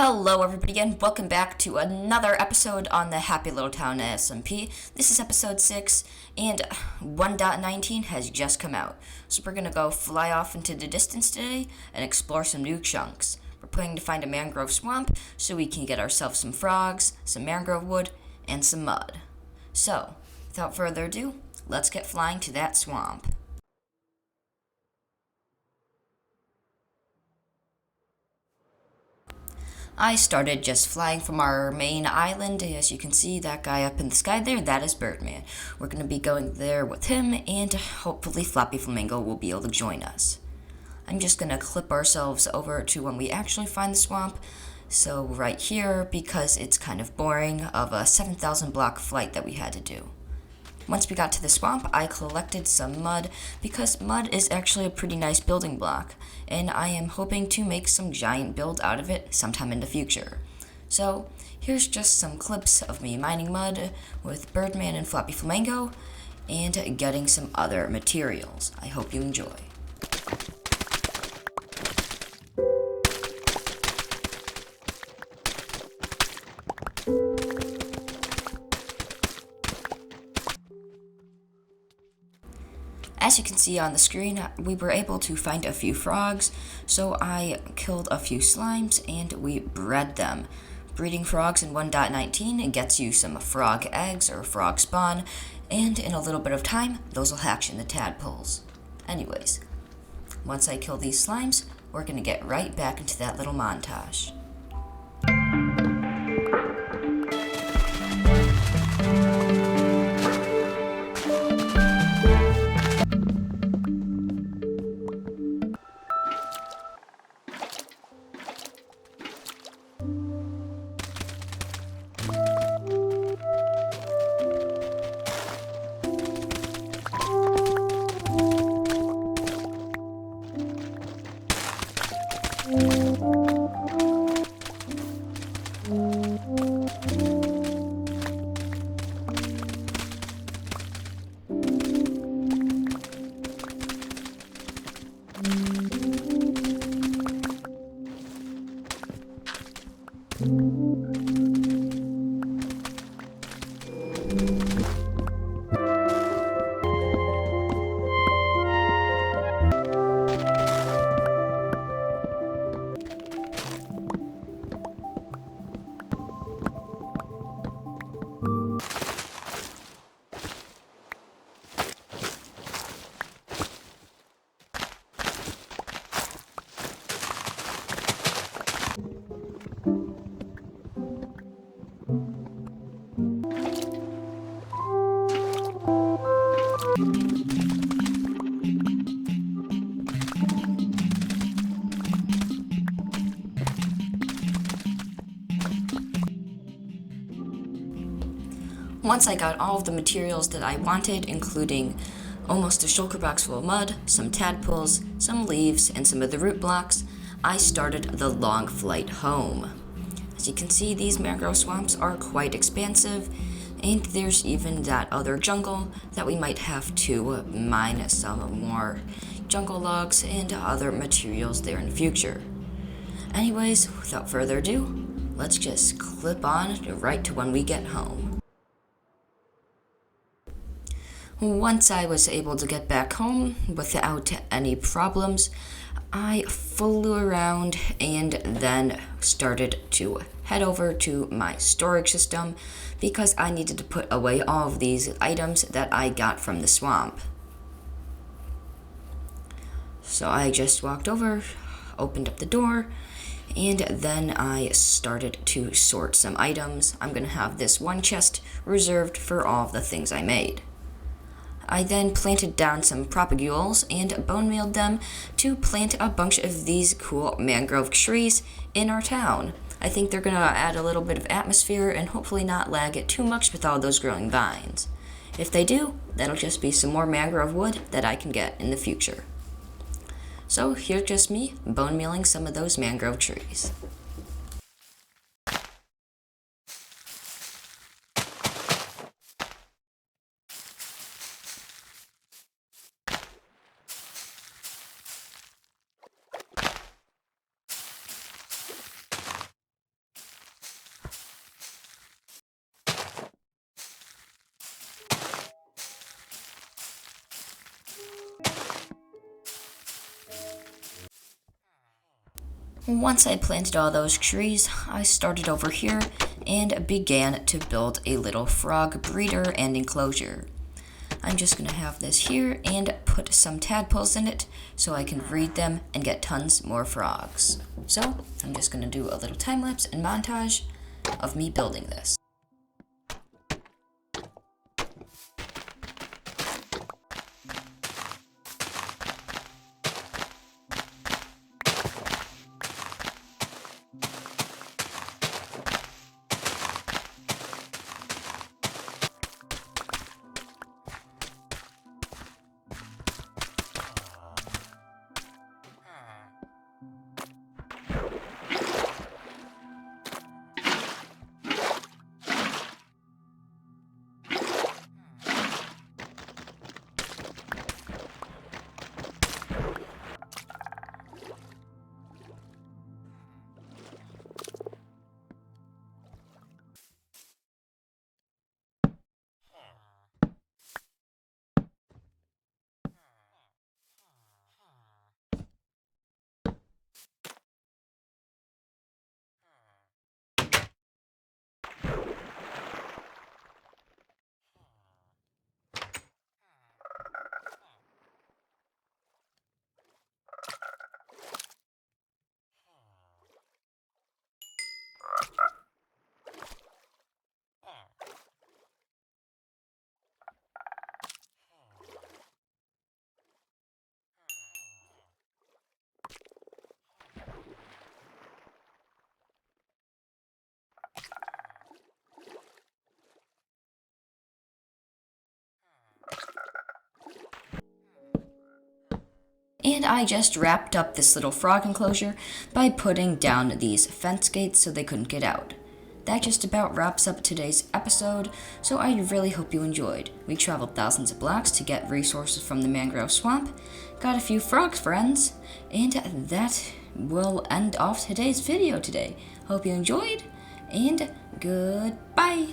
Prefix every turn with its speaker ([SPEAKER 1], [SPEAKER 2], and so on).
[SPEAKER 1] Hello everybody and welcome back to another episode on the Happy Little Town SMP. This is episode 6 and 1.19 has just come out. So we're going to go fly off into the distance today and explore some new chunks. We're planning to find a mangrove swamp so we can get ourselves some frogs, some mangrove wood, and some mud. So, without further ado, let's get flying to that swamp. I started just flying from our main island. As you can see, that guy up in the sky there, that is Birdman. We're going to be going there with him, and hopefully Floppy Flamingo will be able to join us. I'm just going to clip ourselves over to when we actually find the swamp. So right here, because it's kind of boring, of a 7,000 block flight that we had to do. Once we got to the swamp, I collected some mud, because mud is actually a pretty nice building block, and I am hoping to make some giant build out of it sometime in the future. So, here's just some clips of me mining mud with Birdman and Floppy Flamingo, and getting some other materials. I hope you enjoy. As you can see on the screen, we were able to find a few frogs, so I killed a few slimes and we bred them. Breeding frogs in 1.19 gets you some frog eggs or frog spawn, and in a little bit of time, those will hatch into tadpoles. Anyways, once I kill these slimes, we're going to get right back into that little montage. Once I got all of the materials that I wanted, including almost a shulker box full of mud, some tadpoles, some leaves, and some of the root blocks, I started the long flight home. As you can see, these mangrove swamps are quite expansive, and there's even that other jungle that we might have to mine some more jungle logs and other materials there in the future. Anyways, without further ado, let's just clip on right to when we get home. Once I was able to get back home without any problems, I flew around and then started to head over to my storage system because I needed to put away all of these items that I got from the swamp. So I just walked over, opened up the door, and then I started to sort some items. I'm going to have this one chest reserved for all of the things I made. I then planted down some propagules and bone mealed them to plant a bunch of these cool mangrove trees in our town. I think they're going to add a little bit of atmosphere and hopefully not lag it too much with all those growing vines. If they do, that'll just be some more mangrove wood that I can get in the future. So here's just me bone mealing some of those mangrove trees. Once I planted all those trees, I started over here and began to build a little frog breeder and enclosure. I'm just going to have this here and put some tadpoles in it so I can breed them and get tons more frogs. So I'm just going to do a little time lapse and montage of me building this. And I just wrapped up this little frog enclosure by putting down these fence gates so they couldn't get out. That just about wraps up today's episode, so I really hope you enjoyed. We traveled thousands of blocks to get resources from the mangrove swamp, got a few frog friends, and that will end off today's video today. Hope you enjoyed, and goodbye!